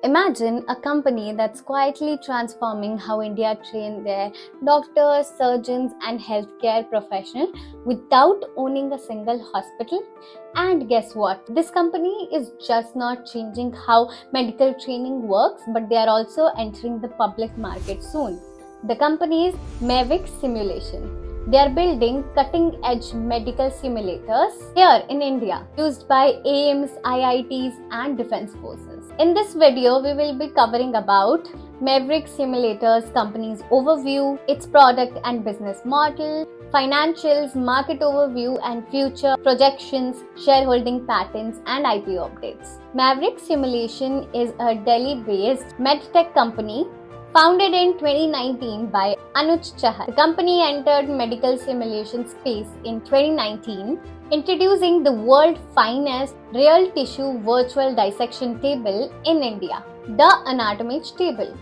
Imagine a company that's quietly transforming how India train their doctors, surgeons, and healthcare professionals without owning a single hospital. And guess what? This company is just not changing how medical training works, but they are also entering the public market soon. The company is Maverick Simulation. They are building cutting-edge medical simulators here in India, used by AIIMS, IITs, and defense forces. In this video, we will be covering about Maverick Simulators company's overview, its product and business model, financials, market overview and future projections, shareholding patterns and IPO updates. Maverick Simulation is a Delhi-based medtech company founded in 2019 by Anuj Chahar. The company entered medical simulation space in 2019, introducing the world's finest real tissue virtual dissection table in India, the Anatomage table.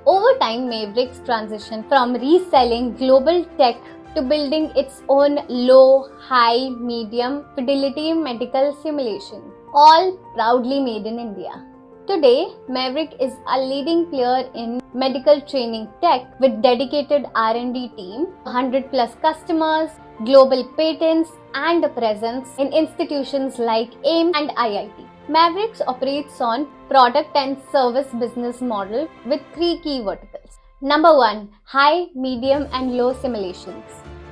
Over time, Maverick's transitioned from reselling global tech to building its own low, high, medium fidelity medical simulation, all proudly made in India. Today, Maverick is a leading player in medical training tech with dedicated R&D team, 100 plus customers, global patents, and a presence in institutions like AIIMS and IIT. Mavericks operates on product and service business model with three key verticals. Number 1, high, medium, and low simulations.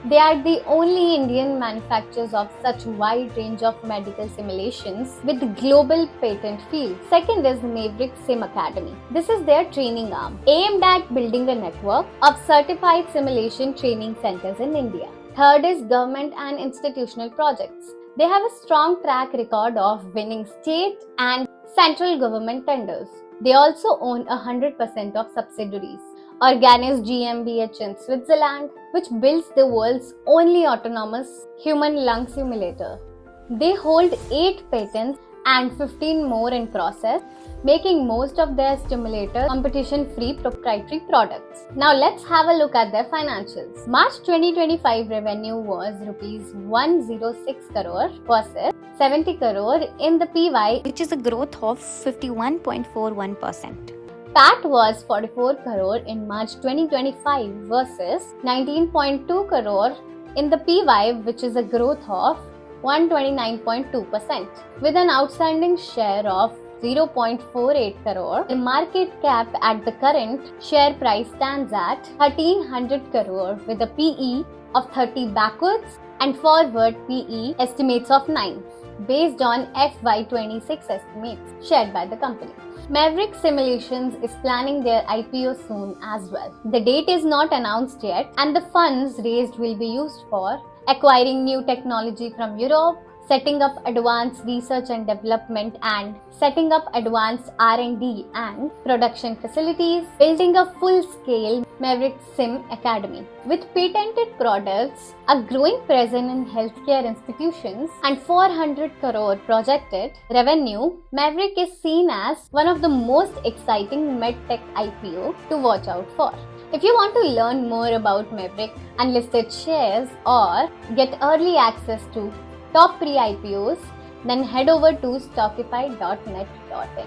They are the only Indian manufacturers of such wide range of medical simulations with global patent field. Second is Maverick Sim Academy. This is their training arm, aimed at building a network of certified simulation training centers in India. Third is government and institutional projects. They have a strong track record of winning state and central government tenders. They also own 100% of subsidiaries. Organis GmbH in Switzerland, which builds the world's only autonomous human lung simulator. They hold 8 patents and 15 more in process, making most of their simulator competition-free proprietary products. Now let's have a look at their financials. March 2025 revenue was Rs 106 crore versus 70 crore in the PY, which is a growth of 51.41%. PAT was 44 crore in March 2025 versus 19.2 crore in the PY, which is a growth of 129.2%. With an outstanding share of 0.48 crore, the market cap at the current share price stands at 1300 crore with a PE of 30 backwards and forward PE estimates of 9 based on FY26 estimates shared by the company. Maverick Simulations is planning their IPO soon as well. The date is not announced yet, and the funds raised will be used for acquiring new technology from Europe, setting up advanced research and development, and setting up advanced R&D and production facilities, building a full-scale Maverick Sim Academy. With patented products, a growing presence in healthcare institutions, and 400 crore projected revenue, Maverick is seen as one of the most exciting medtech IPO to watch out for. If you want to learn more about Maverick unlisted shares or get early access to top pre-IPOs, then head over to stockify.net.in.